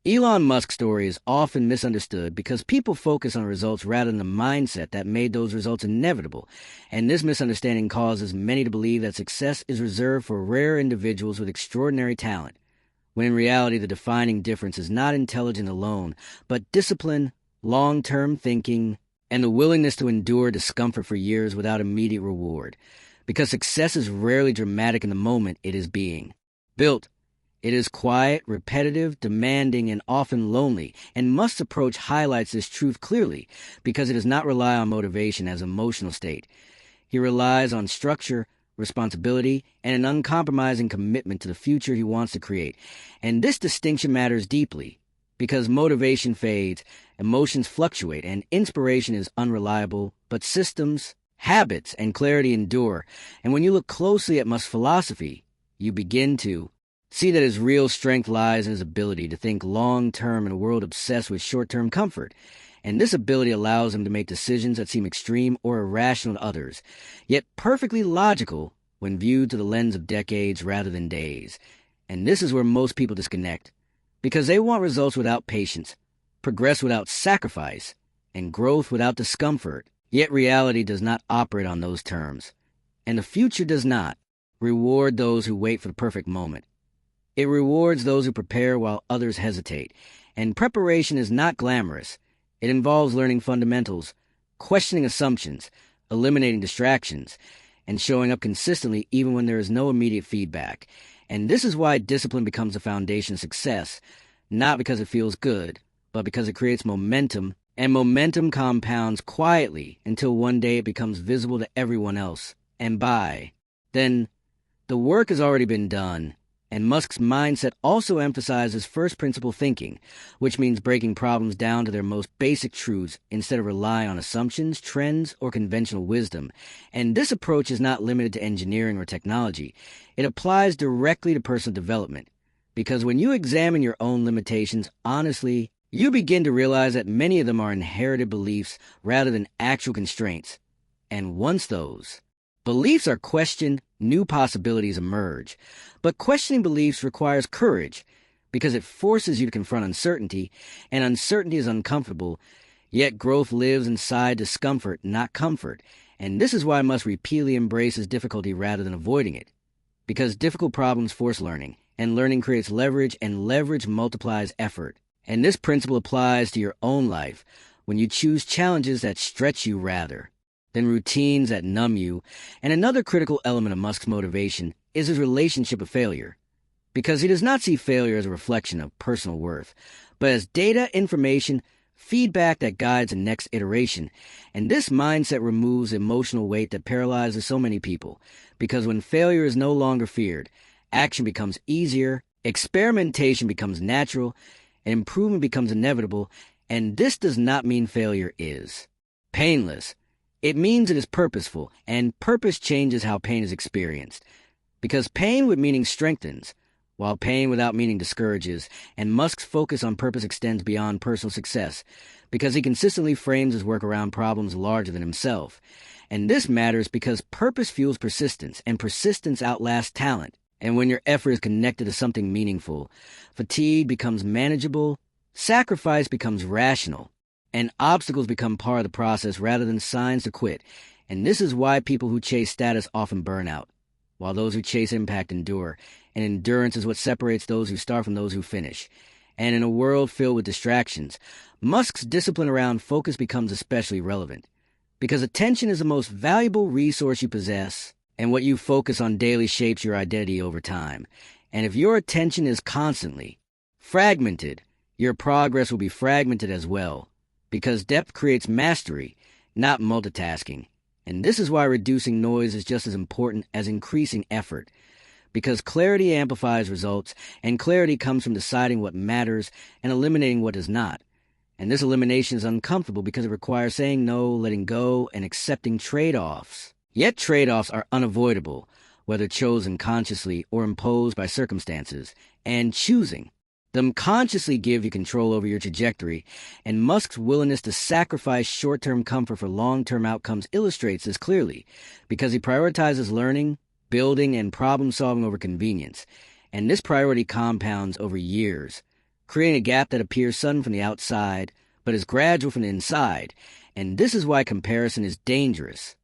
Elon Musk's story is often misunderstood because people focus on results rather than the mindset that made those results inevitable, and this misunderstanding causes many to believe that success is reserved for rare individuals with extraordinary talent, when in reality the defining difference is not intelligence alone, but discipline, long-term thinking, and the willingness to endure discomfort for years without immediate reward, because success is rarely dramatic in the moment it is being built. It is quiet, repetitive, demanding, and often lonely, and Musk's approach highlights this truth clearly because it does not rely on motivation as an emotional state. He relies on structure, responsibility, and an uncompromising commitment to the future he wants to create. And this distinction matters deeply because motivation fades, emotions fluctuate, and inspiration is unreliable, but systems, habits, and clarity endure. And when you look closely at Musk's philosophy, you begin to see that his real strength lies in his ability to think long-term in a world obsessed with short-term comfort. And this ability allows him to make decisions that seem extreme or irrational to others, yet perfectly logical when viewed through the lens of decades rather than days. And this is where most people disconnect, because they want results without patience, progress without sacrifice, and growth without discomfort. Yet reality does not operate on those terms, and the future does not reward those who wait for the perfect moment. It rewards those who prepare while others hesitate, and preparation is not glamorous. It involves learning fundamentals, questioning assumptions, eliminating distractions, and showing up consistently even when there is no immediate feedback. And this is why discipline becomes the foundation of success, not because it feels good, but because it creates momentum, and momentum compounds quietly until one day it becomes visible to everyone else. And then the work has already been done. And Musk's mindset also emphasizes first principle thinking, which means breaking problems down to their most basic truths instead of relying on assumptions, trends, or conventional wisdom. And this approach is not limited to engineering or technology. It applies directly to personal development. Because when you examine your own limitations honestly, you begin to realize that many of them are inherited beliefs rather than actual constraints. And once those beliefs are questioned, new possibilities emerge. But questioning beliefs requires courage because it forces you to confront uncertainty, and uncertainty is uncomfortable, yet growth lives inside discomfort, not comfort. And this is why I must repeatedly embrace difficulty rather than avoiding it. Because difficult problems force learning, and learning creates leverage, and leverage multiplies effort. And this principle applies to your own life when you choose challenges that stretch you rather than routines that numb you. And another critical element of Musk's motivation is his relationship with failure, because he does not see failure as a reflection of personal worth, but as data, information, feedback that guides the next iteration. And this mindset removes the emotional weight that paralyzes so many people, because when failure is no longer feared, action becomes easier, experimentation becomes natural, and improvement becomes inevitable. And this does not mean failure is painless. It means it is purposeful, and purpose changes how pain is experienced. Because pain with meaning strengthens, while pain without meaning discourages, and Musk's focus on purpose extends beyond personal success, because he consistently frames his work around problems larger than himself. And this matters because purpose fuels persistence, and persistence outlasts talent. And when your effort is connected to something meaningful, fatigue becomes manageable, sacrifice becomes rational, and obstacles become part of the process rather than signs to quit. And this is why people who chase status often burn out, while those who chase impact endure. And endurance is what separates those who start from those who finish. And in a world filled with distractions, Musk's discipline around focus becomes especially relevant. Because attention is the most valuable resource you possess, and what you focus on daily shapes your identity over time. And if your attention is constantly fragmented, your progress will be fragmented as well. Because depth creates mastery, not multitasking. And this is why reducing noise is just as important as increasing effort. Because clarity amplifies results, and clarity comes from deciding what matters and eliminating what does not. And this elimination is uncomfortable because it requires saying no, letting go, and accepting trade-offs. Yet trade-offs are unavoidable, whether chosen consciously or imposed by circumstances. And choosing them consciously give you control over your trajectory, and Musk's willingness to sacrifice short-term comfort for long-term outcomes illustrates this clearly, because he prioritizes learning, building, and problem-solving over convenience. And this priority compounds over years, creating a gap that appears sudden from the outside, but is gradual from the inside. And this is why comparison is dangerous.